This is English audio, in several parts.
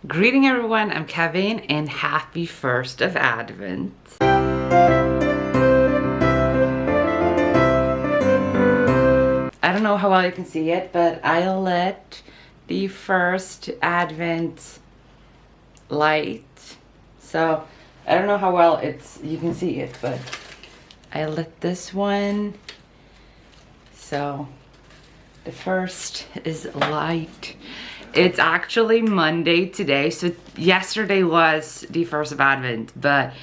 Greeting everyone, I'm Kevin and happy 1st of Advent. I don't know how well you can see it, but I lit the first Advent light. So I don't know how well you can see it, but I lit this one. So the first is light. It's actually Monday today, so yesterday was the 1st of Advent, but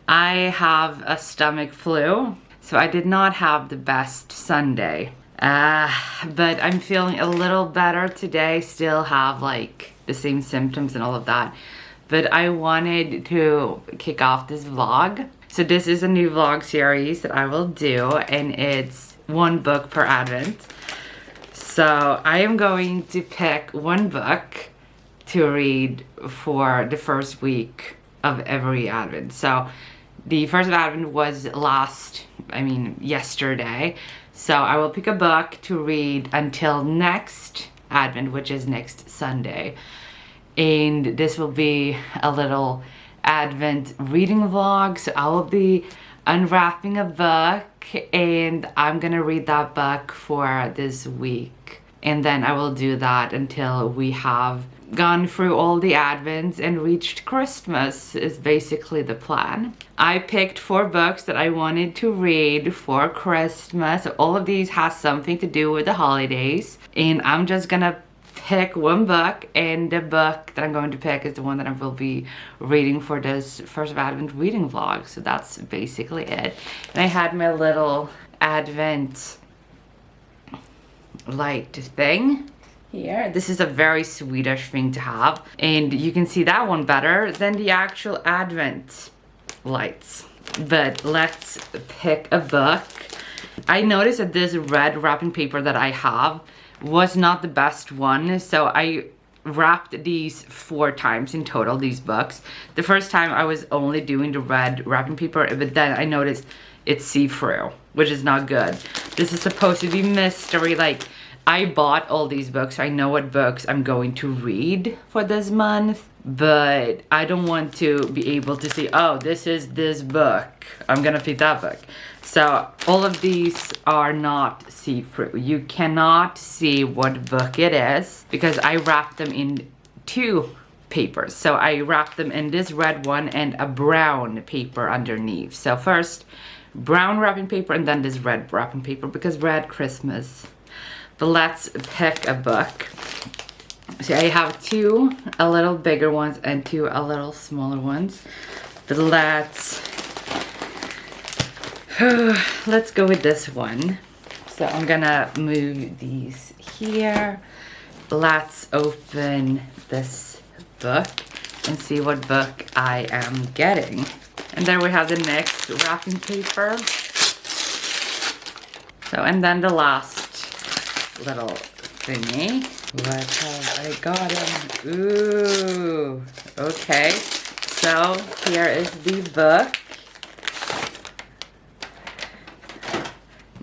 I have a stomach flu, so I did not have the best Sunday. But I'm feeling a little better today, still have like the same symptoms and all of that. But I wanted to kick off this vlog. So this is a new vlog series that I will do, and it's one book per Advent. So I am going to pick one book to read for the first week of every Advent. So the 1st of Advent was yesterday. So I will pick a book to read until next Advent, which is next Sunday. And this will be a little Advent reading vlog. So I will be unwrapping a book and I'm gonna read that book for this week. And then I will do that until we have gone through all the Advents and reached Christmas is basically the plan. I picked 4 books that I wanted to read for Christmas. All of these has something to do with the holidays. And I'm just gonna pick one book, and the book that I'm going to pick is the one that I will be reading for this 1st of Advent reading vlog. So that's basically it. And I had my little Advent light thing here. This is a very Swedish thing to have, and you can see that one better than the actual Advent lights. But let's pick a book. I noticed that this red wrapping paper that I have was not the best one, so I wrapped these 4 times in total, these books. The first time I was only doing the red wrapping paper, but then I noticed it's see-through, which is not good. This is supposed to be mystery. Like, I bought all these books. I know what books I'm going to read for this month, but I don't want to be able to see, oh, this is this book, I'm gonna pick that book. So all of these are not see-through. You cannot see what book it is because I wrapped them in 2 papers. So I wrapped them in this red one and a brown paper underneath. So first brown wrapping paper and then this red wrapping paper because red Christmas. But let's pick a book. So I have 2 a little bigger ones and 2 a little smaller ones. But let's go with this one. So I'm gonna move these here. Let's open this book and see what book I am getting. And then we have the next wrapping paper. So, and then the last little thingy. What have I gotten? Ooh, okay. So here is the book.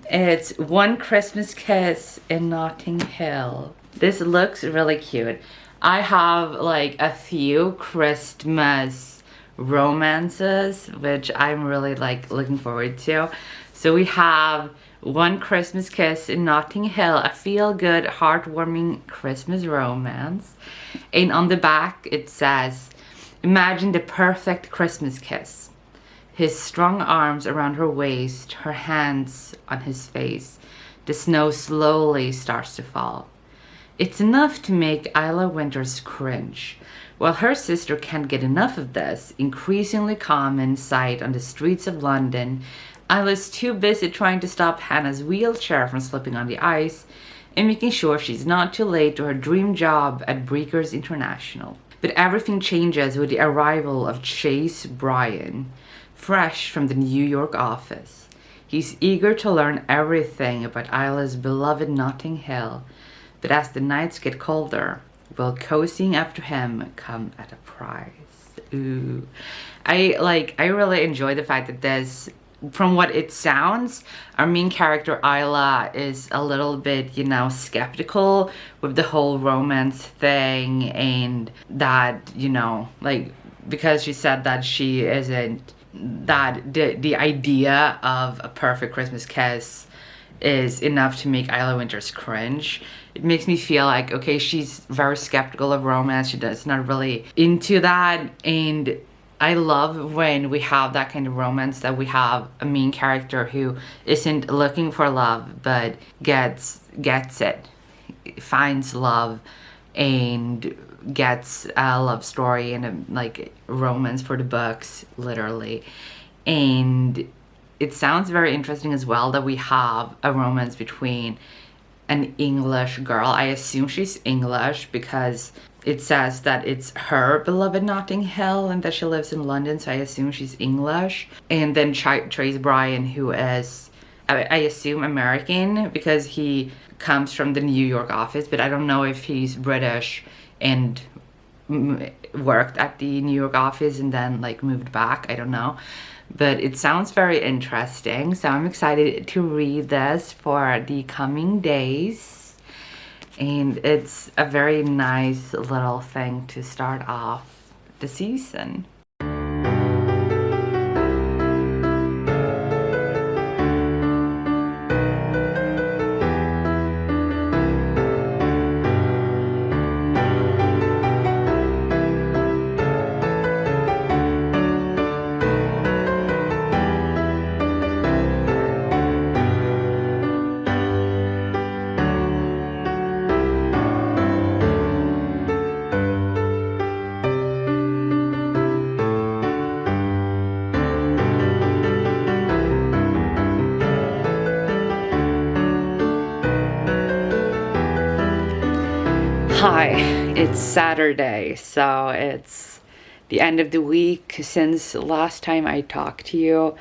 It's One Christmas Kiss in Notting Hill. This looks really cute. I have like a few Christmas romances, which I'm really like looking forward to. So we have One Christmas Kiss in Notting Hill, a feel-good, heartwarming Christmas romance. And on the back it says, imagine the perfect Christmas kiss. His strong arms around her waist, her hands on his face. The snow slowly starts to fall. It's enough to make Isla Winters cringe. While her sister can't get enough of this increasingly common sight on the streets of London, Isla's too busy trying to stop Hannah's wheelchair from slipping on the ice and making sure she's not too late to her dream job at Breakers International. But everything changes with the arrival of Chase Bryan, fresh from the New York office. He's eager to learn everything about Isla's beloved Notting Hill, but as the nights get colder, will cozying up to him come at a price? Ooh. I really enjoy the fact that this from what it sounds, our main character Isla is a little bit, you know, skeptical with the whole romance thing, and that, you know, like, because she said that she isn't, that the idea of a perfect Christmas kiss is enough to make Isla Winters cringe. It makes me feel like, okay, she's very skeptical of romance. She does not really into that, and I love when we have that kind of romance, that we have a main character who isn't looking for love but gets it, finds love, and gets a love story and a, like, romance for the books, literally. And it sounds very interesting as well that we have a romance between an English girl. I assume she's English because it says that it's her beloved Notting Hill and that she lives in London, so I assume she's English. And then Trace Bryan, who is, I assume, American because he comes from the New York office, but I don't know if he's British and worked at the New York office and then like moved back. I don't know. But it sounds very interesting, so I'm excited to read this for the coming days. And it's a very nice little thing to start off the season. Hi, it's Saturday, so it's the end of the week since last time I talked to you.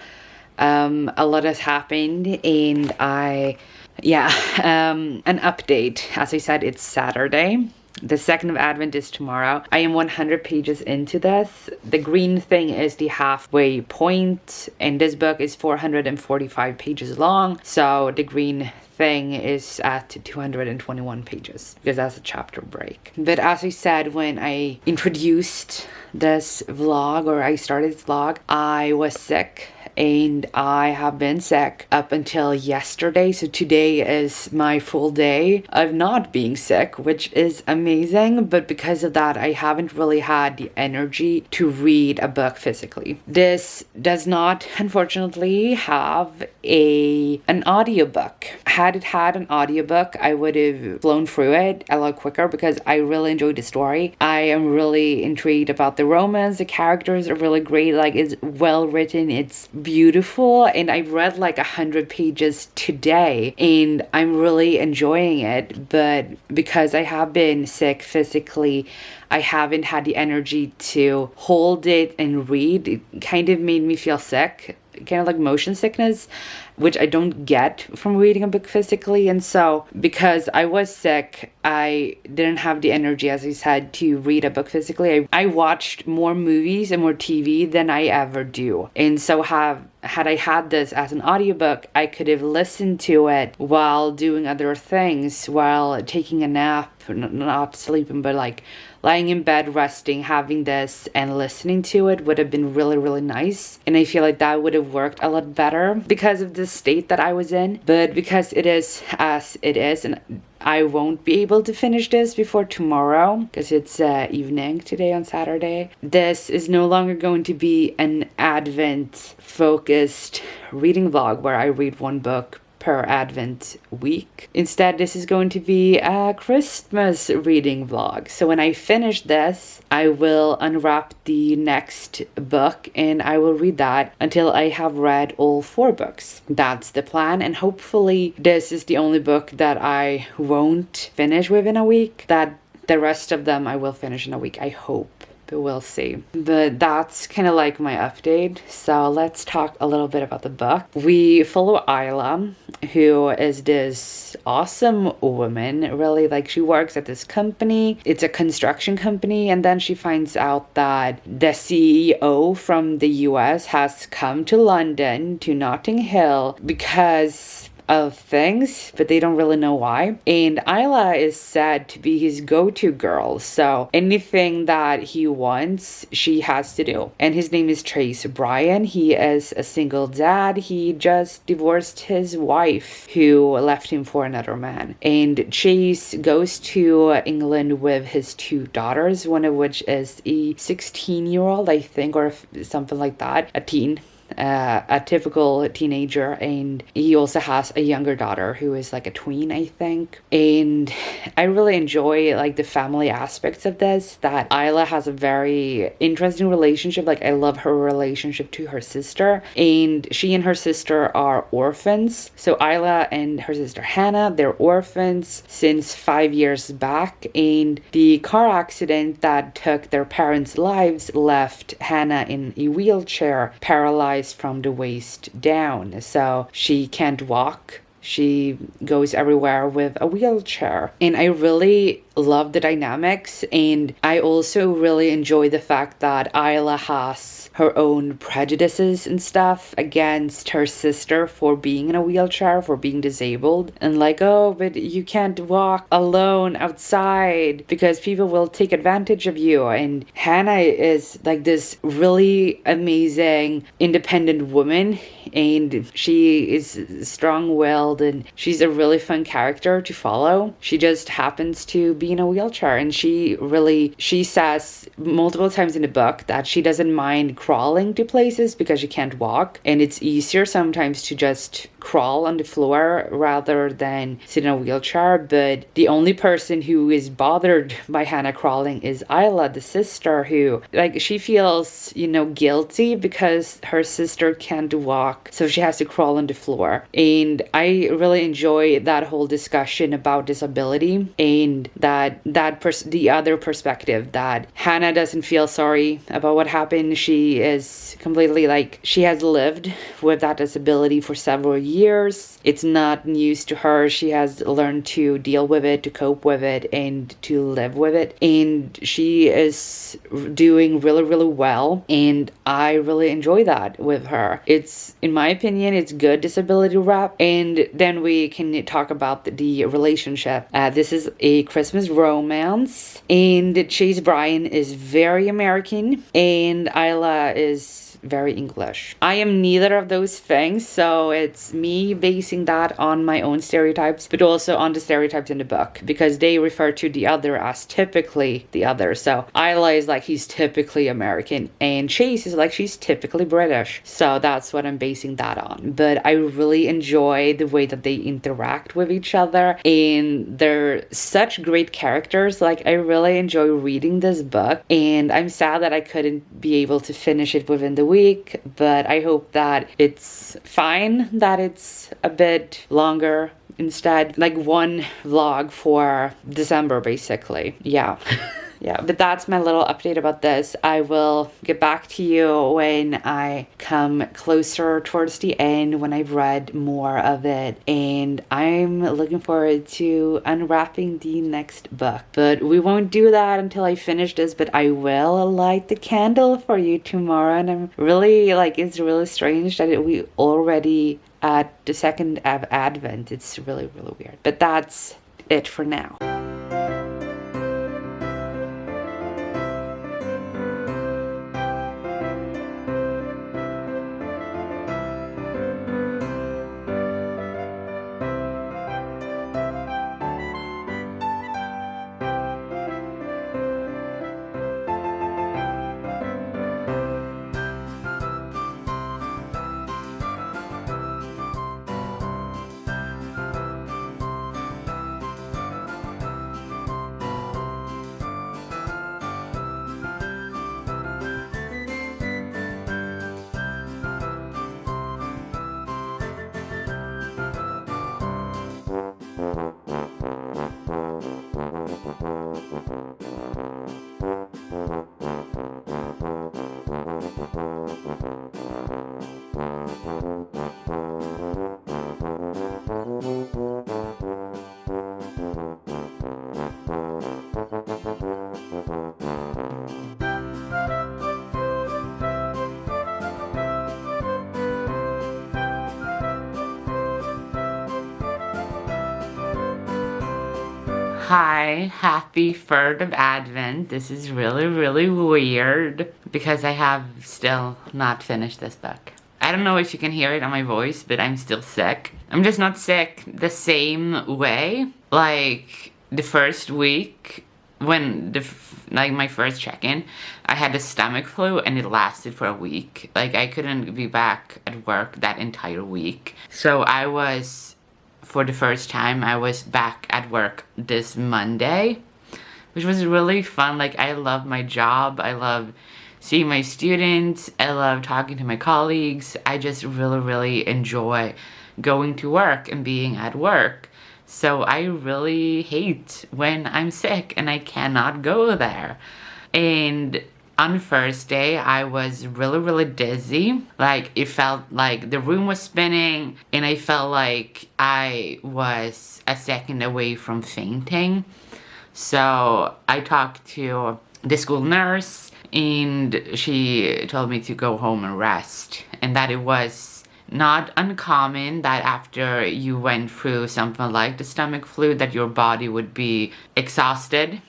A lot has happened, and an update. As I said, it's Saturday. The 2nd of Advent is tomorrow. I am 100 pages into this. The green thing is the halfway point, and this book is 445 pages long, so the green thing is at 221 pages because that's a chapter break. But as I said when I introduced this vlog, or I started this vlog, I was sick, and I have been sick up until yesterday. So today is my full day of not being sick, which is amazing. But because of that, I haven't really had the energy to read a book physically. This does not, unfortunately, have an audiobook. Had it had an audiobook, I would have flown through it a lot quicker because I really enjoyed the story. I am really intrigued about the romance. The characters are really great. Like, it's well written. It's beautiful, and I read like 100 pages today, and I'm really enjoying it. But because I have been sick physically, I haven't had the energy to hold it and read. It kind of made me feel sick, kind of like motion sickness, which I don't get from reading a book physically. And so because I was sick, I didn't have the energy, as I said, to read a book physically. I watched more movies and more TV than I ever do. And so had I had this as an audiobook, I could have listened to it while doing other things, while taking a nap, not sleeping, but like lying in bed, resting, having this and listening to it would have been really, really nice. And I feel like that would have worked a lot better because of the state that I was in. But because it is as it is, and I won't be able to finish this before tomorrow because it's evening today on Saturday. This is no longer going to be an Advent focused reading vlog where I read one book per Advent week. Instead, this is going to be a Christmas reading vlog. So when I finish this, I will unwrap the next book and I will read that until I have read all 4 books. That's the plan, and hopefully this is the only book that I won't finish within a week, that the rest of them I will finish in a week, I hope. but we'll see. But that's kind of like my update. So let's talk a little bit about the book. We follow Isla, who is this awesome woman. Really, like, she works at this company. It's a construction company, and then she finds out that the CEO from the US has come to London, to Notting Hill, because of things, but they don't really know why. And Isla is said to be his go-to girl, so anything that he wants, she has to do. And his name is Trace Bryan. He is a single dad. He just divorced his wife, who left him for another man. And Chase goes to England with his two daughters, one of which is a 16-year-old, I think, or something like that, a teen. A typical teenager, and he also has a younger daughter who is like a tween, I think. And I really enjoy like the family aspects of this, that Isla has a very interesting relationship. Like, I love her relationship to her sister, and she and her sister are orphans. So Isla and her sister Hannah, they're orphans since 5 years back, and the car accident that took their parents' lives left Hannah in a wheelchair, paralyzed from the waist down, so she can't walk. She goes everywhere with a wheelchair. And I really love the dynamics, and I also really enjoy the fact that Isla has her own prejudices and stuff against her sister for being in a wheelchair, for being disabled, and like, oh, but you can't walk alone outside because people will take advantage of you. And Hannah is like this really amazing independent woman, and she is strong-willed, and she's a really fun character to follow. She just happens to be in a wheelchair, and she says multiple times in the book that she doesn't mind crawling to places because she can't walk, and it's easier sometimes to just crawl on the floor rather than sit in a wheelchair. But the only person who is bothered by Hannah crawling is Isla, the sister, who, like, she feels, guilty because her sister can't walk, so she has to crawl on the floor. And I really enjoy that whole discussion about disability, and the other perspective, that Hannah doesn't feel sorry about what happened. She is completely, like, she has lived with that disability for several years. It's not news to her. She has learned to deal with it, to cope with it, and to live with it. And she is doing really, really well. And I really enjoy that with her. It's, in my opinion, it's good disability rap. And then we can talk about the relationship. This is a Christmas romance, and Chase Bryan is very American, and Isla is very English. I am neither of those things, so it's me basing that on my own stereotypes, but also on the stereotypes in the book, because they refer to the other as typically the other. So Isla is like, he's typically American, and Chase is like, she's typically British. So that's what I'm basing that on. But I really enjoy the way that they interact with each other, and they're such great characters. Like, I really enjoy reading this book, and I'm sad that I couldn't be able to finish it within the week, but I hope that it's fine that it's a bit longer instead, like one vlog for December basically. Yeah. Yeah, but that's my little update about this. I will get back to you when I come closer towards the end, when I've read more of it, and I'm looking forward to unwrapping the next book. But we won't do that until I finish this, but I will light the candle for you tomorrow, and I'm really, like, it's really strange that we already at the second Advent. It's really, really weird. But that's it for now. Hi, happy 3rd of Advent. This is really weird because I have still not finished this book. I don't know if you can hear it on my voice, but I'm still sick. I'm just not sick the same way. Like the first week when like my first check-in, I had a stomach flu and it lasted for a week. Like I couldn't be back at work that entire week. So I was, for the first time, I was back at work this Monday, which was really fun. Like I love my job. I love seeing my students. I love talking to my colleagues. I just really enjoy going to work and being at work. So I really hate when I'm sick and I cannot go there. And on first day, I was really dizzy. Like it felt like the room was spinning and I felt like I was a second away from fainting. So I talked to the school nurse and she told me to go home and rest, and that it was not uncommon that after you went through something like the stomach flu that your body would be exhausted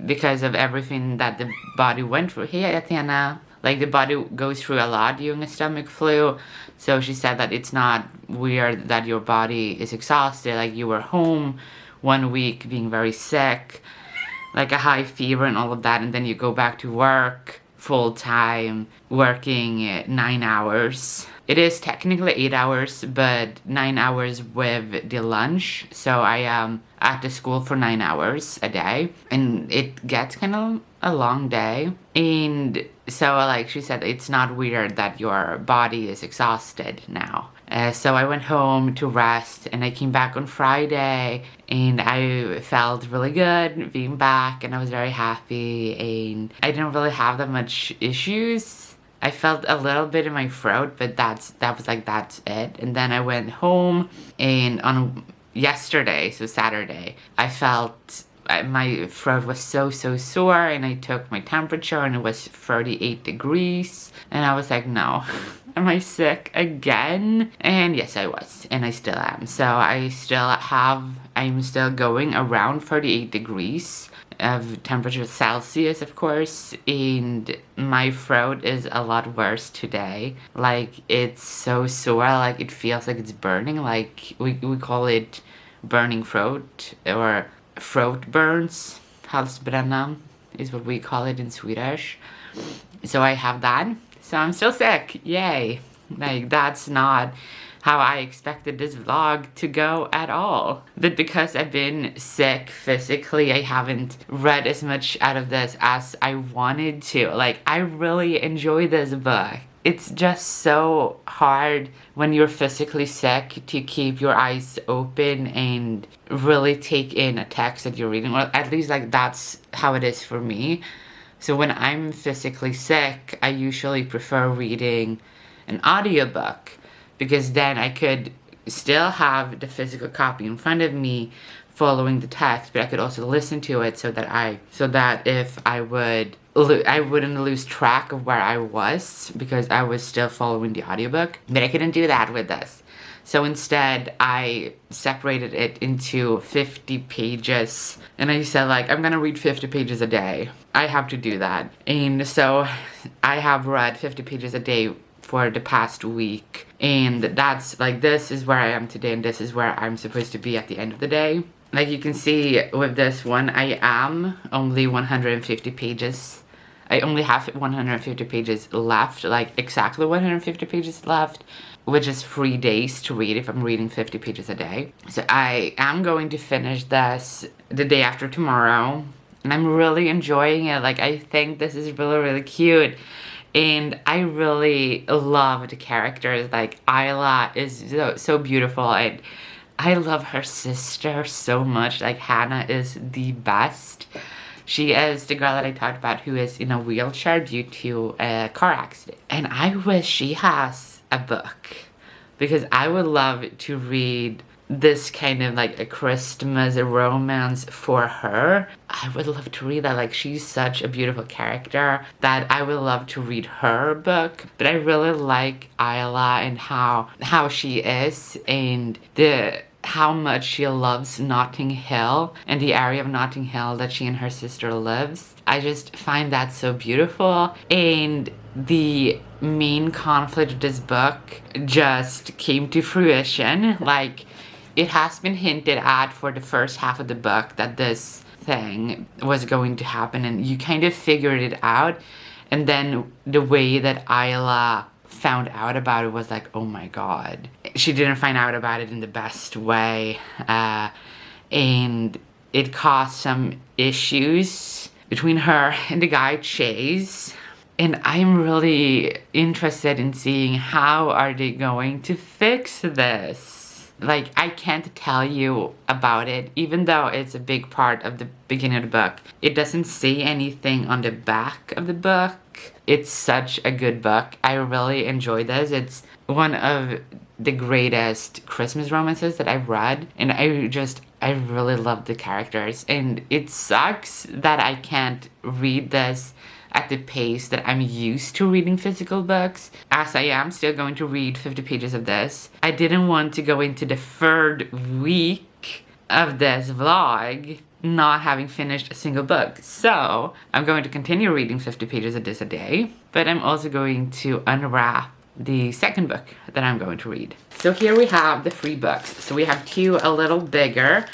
because of everything that the body went through. Hey, Athena. Like the body goes through a lot during a stomach flu. So she said that it's not weird that your body is exhausted. Like you were home 1 week being very sick, like a high fever and all of that, and then you go back to work full time, working 9 hours. It is technically 8 hours, but 9 hours with the lunch. So I am at the school for 9 hours a day, and it gets kind of a long day. And so like she said, it's not weird that your body is exhausted now. So I went home to rest, and I came back on Friday and I felt really good being back, and I was very happy, and I didn't really have that much issues. I felt a little bit in my throat, but that's it. And then I went home, and on yesterday, so Saturday, I felt my throat was so sore, and I took my temperature and it was 38 degrees, and I was like, no. Am I sick again? And yes, I was, and I still am. So I'm still going around 38 degrees of temperature Celsius, of course, and my throat is a lot worse today. Like it's so sore, like it feels like it's burning. Like we call it burning throat or throat burns. Halsbränna is what we call it in Swedish. So I have that. So I'm still sick, yay. Like that's not how I expected this vlog to go at all. But because I've been sick physically, I haven't read as much out of this as I wanted to. Like I really enjoy this book. It's just so hard when you're physically sick to keep your eyes open and really take in a text that you're reading. Or at least like that's how it is for me. So when I'm physically sick, I usually prefer reading an audiobook because then I could still have the physical copy in front of me following the text, but I could also listen to it so that if I wouldn't lose track of where I was because I was still following the audiobook. But I couldn't do that with this. So instead, I separated it into 50 pages. And I said, like, I'm gonna read 50 pages a day. I have to do that. And so I have read 50 pages a day for the past week. And that's, like, this is where I am today, and this is where I'm supposed to be at the end of the day. Like you can see with this one, I am only 150 pages. I only have 150 pages left, like exactly 150 pages left, which is 3 days to read if I'm reading 50 pages a day. So I am going to finish this the day after tomorrow, and I'm really enjoying it. Like I think this is really cute, and I really love the characters. Like Isla is so beautiful, and I love her sister so much. Like Hannah is the best. She is the girl that I talked about who is in a wheelchair due to a car accident. And I wish she has a book because I would love to read this kind of like a Christmas romance for her. I would love to read that. Like she's such a beautiful character that I would love to read her book. But I really like Isla and how she is, and the how much she loves Notting Hill and the area of Notting Hill that she and her sister lives. I just find that so beautiful. And the main conflict of this book just came to fruition. Like, it has been hinted at for the first half of the book that this thing was going to happen, and you kind of figured it out. And then the way that Isla found out about it was like, oh my god. She didn't find out about it in the best way. And it caused some issues between her and the guy Chase. And I'm really interested in seeing how are they going to fix this. Like, I can't tell you about it, even though it's a big part of the beginning of the book. It doesn't say anything on the back of the book. It's such a good book. I really enjoy this. It's one of the greatest Christmas romances that I've read. And I really love the characters. And it sucks that I can't read this at the pace that I'm used to reading physical books, as I am still going to read 50 pages of this. I didn't want to go into the third week of this vlog not having finished a single book. So I'm going to continue reading 50 pages of this a day, but I'm also going to unwrap the second book that I'm going to read. So here we have the 3 books. So we have 2 a little bigger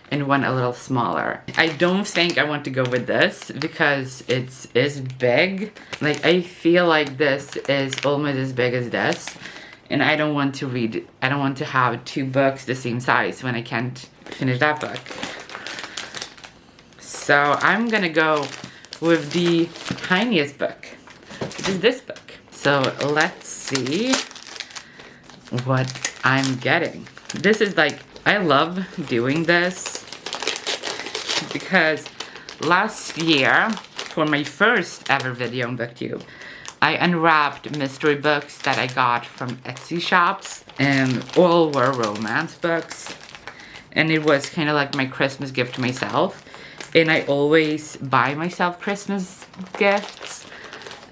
and 1 a little smaller. I don't think I want to go with this because it's big. Like, I feel like this is almost as big as this. And I don't want to have 2 books the same size when I can't finish that book. So I'm gonna go with the tiniest book, which is this book. So let's see what I'm getting. This is like, I love doing this because last year, for my first ever video on BookTube, I unwrapped mystery books that I got from Etsy shops, and all were romance books. And it was kind of like my Christmas gift to myself. And I always buy myself Christmas gifts.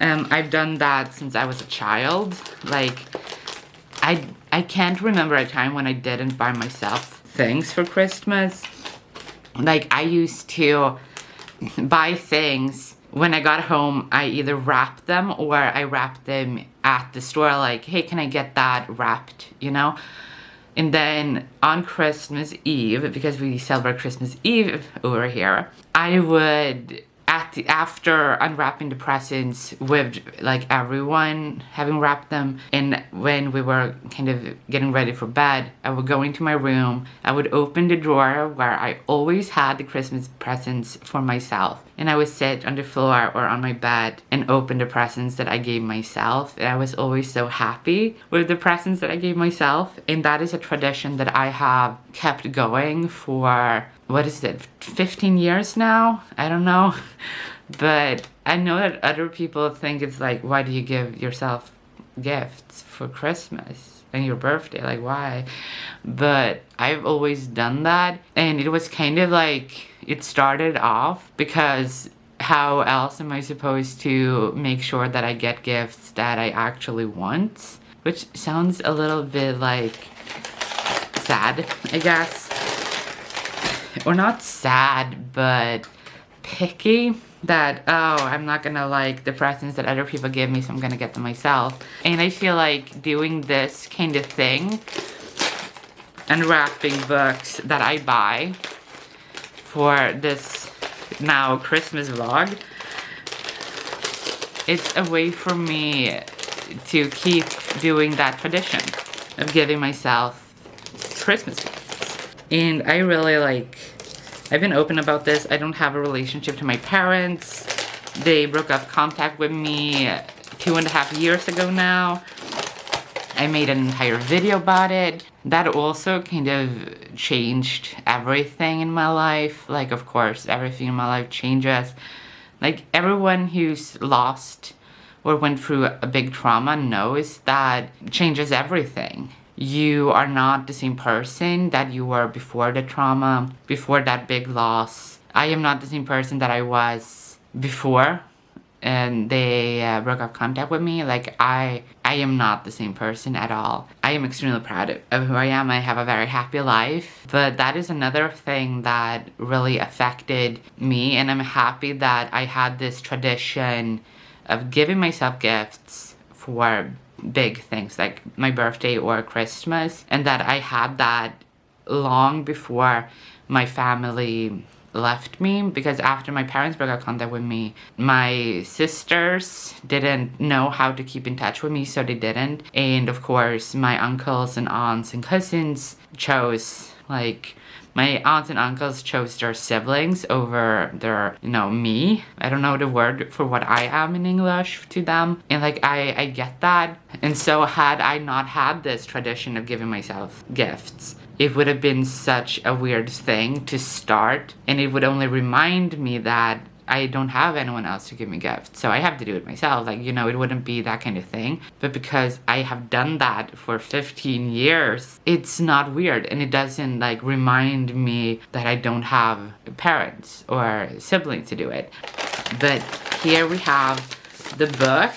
I've done that since I was a child. Like, I can't remember a time when I didn't buy myself things for Christmas. Like, I used to buy things when I got home. I either wrapped them or I wrapped them at the store. Like, hey, can I get that wrapped, you know? And then on Christmas Eve, because we celebrate Christmas Eve over here, I would, after unwrapping the presents with like everyone having wrapped them, and when we were kind of getting ready for bed, I would go into my room, I would open the drawer where I always had the Christmas presents for myself, and I would sit on the floor or on my bed and open the presents that I gave myself. And I was always so happy with the presents that I gave myself. And that is a tradition that I have kept going for, what is it, 15 years now? I don't know. But I know that other people think it's like, why do you give yourself gifts for Christmas and your birthday? Like, why? But I've always done that. And it was kind of like, it started off because how else am I supposed to make sure that I get gifts that I actually want? Which sounds a little bit like sad, I guess. Or not sad, but picky. That, oh, I'm not gonna like the presents that other people give me, so I'm gonna get them myself. And I feel like doing this kind of thing, unwrapping books that I buy for this now Christmas vlog, it's a way for me to keep doing that tradition of giving myself Christmas gifts. And I really like, I've been open about this. I don't have a relationship to my parents. They broke up contact with me 2.5 years ago now. I made an entire video about it. That also kind of changed everything in my life. Like, of course, everything in my life changes. Like, everyone who's lost or went through a big trauma knows that changes everything. You are not the same person that you were before the trauma, before that big loss. I am not the same person that I was before and they broke off contact with me, like I am not the same person at all. I am extremely proud of who I am. I have a very happy life, but that is another thing that really affected me, and I'm happy that I had this tradition of giving myself gifts for big things like my birthday or Christmas, and that I had that long before my family left me, because after my parents broke out contact with me, my sisters didn't know how to keep in touch with me, so they didn't. And of course, my uncles and aunts and cousins chose, like, my aunts and uncles chose their siblings over their, you know, me. I don't know the word for what I am in English to them. And like, I get that. And so had I not had this tradition of giving myself gifts, it would have been such a weird thing to start, and it would only remind me that I don't have anyone else to give me gifts, so I have to do it myself. Like, you know, it wouldn't be that kind of thing. But because I have done that for 15 years, it's not weird, and it doesn't like remind me that I don't have parents or siblings to do it. But here we have the book,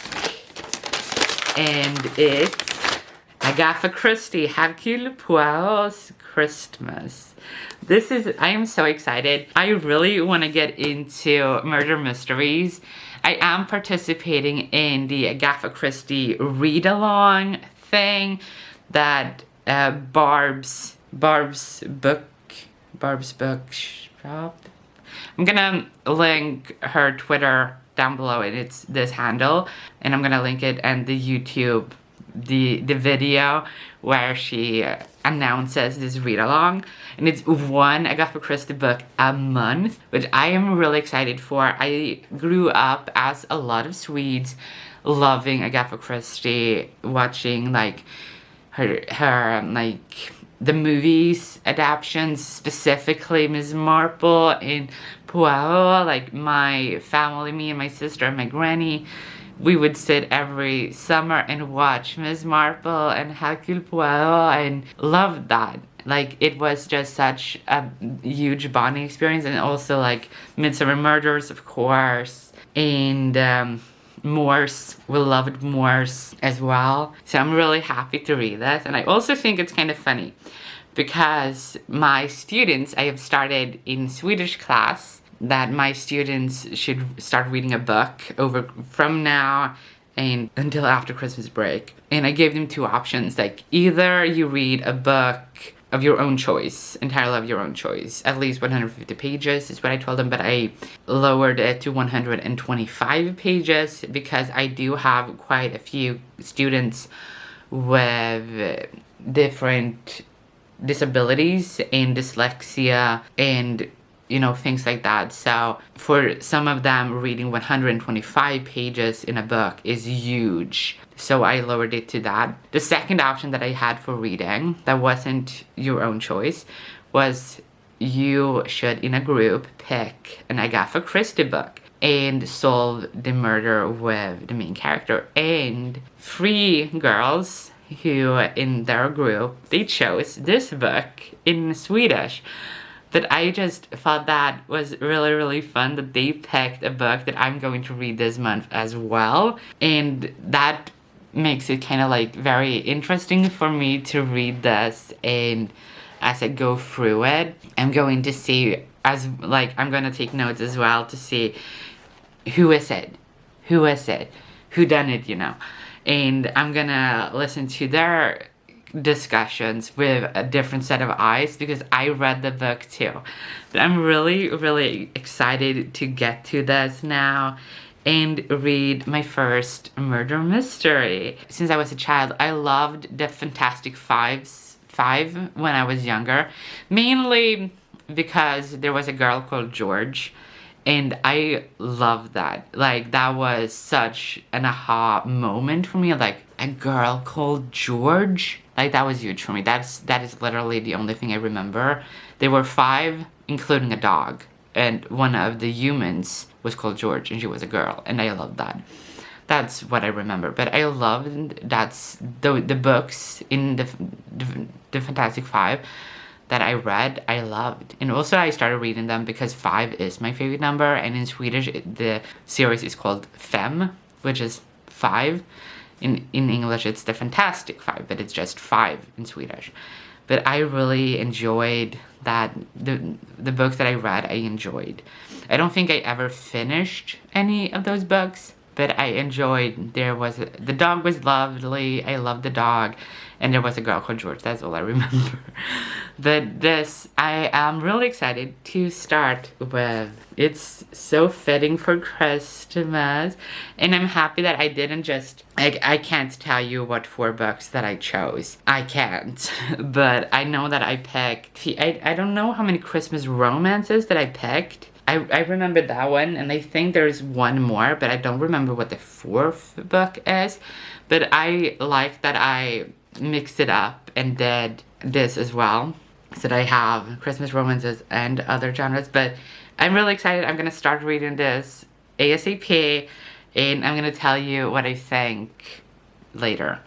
and it's Agatha Christie, Hercule Poirot's Christmas. I am so excited. I really want to get into murder mysteries. I am participating in the Agatha Christie read-along thing that Barb's book shop. I'm gonna link her Twitter down below, and it's this handle, and I'm gonna link it and the YouTube, the video where she announces this read-along, and it's one Agatha Christie book a month, which I am really excited for. I grew up, as a lot of Swedes, loving Agatha Christie, watching like her like the movies adaptations, specifically Ms. Marple and Poirot. Like, my family, me and my sister and my granny, we would sit every summer and watch Ms. Marple and Hercule Poirot, and loved that. Like, it was just such a huge bonding experience. And also like Midsummer Murders, of course, and Morse. We loved Morse as well. So I'm really happy to read this. And I also think it's kind of funny because my students, I have started in Swedish class that my students should start reading a book from now and until after Christmas break. And I gave them two options, like either you read a book of your own choice, entirely of your own choice, at least 150 pages is what I told them, but I lowered it to 125 pages because I do have quite a few students with different disabilities and dyslexia and, you know, things like that. So for some of them, reading 125 pages in a book is huge. So I lowered it to that. The second option that I had for reading that wasn't your own choice was you should, in a group, pick an Agatha Christie book and solve the murder with the main character. And 3 girls who in their group, they chose this book in Swedish. But I just thought that was really, really fun that they picked a book that I'm going to read this month as well. And that makes it kind of like very interesting for me to read this, and as I go through it, I'm going to see, I'm going to take notes as well to see who is it, who done it, you know. And I'm gonna listen to their discussions with a different set of eyes because I read the book too. But I'm really, really excited to get to this now and read my first murder mystery. Since I was a child, I loved the Fantastic Five when I was younger, mainly because there was a girl called George, and I loved that. Like, that was such an aha moment for me. Like, a girl called George? Like, that was huge for me. That is literally the only thing I remember. There were 5, including a dog. And one of the humans was called George, and she was a girl. And I loved that. That's what I remember. But I loved the books in the Fantastic Five that I read, I loved. And also I started reading them because 5 is my favorite number, and in Swedish the series is called Fem, which is 5. In English it's the Fantastic Five, but it's just 5 in Swedish. But I really enjoyed that. The books that I read, I enjoyed. I don't think I ever finished any of those books, but I enjoyed. The dog was lovely. I loved the dog. And there was a girl called George. That's all I remember. But this, I am really excited to start with. It's so fitting for Christmas. And I'm happy that I didn't just... I can't tell you what 4 books that I chose. I can't. But I know that I picked... I don't know how many Christmas romances that I picked. I remember that one, and I think there's one more, but I don't remember what the 4th book is. But I like that I mixed it up and did this as well. So that I have Christmas romances and other genres. But I'm really excited. I'm going to start reading this ASAP, and I'm going to tell you what I think later.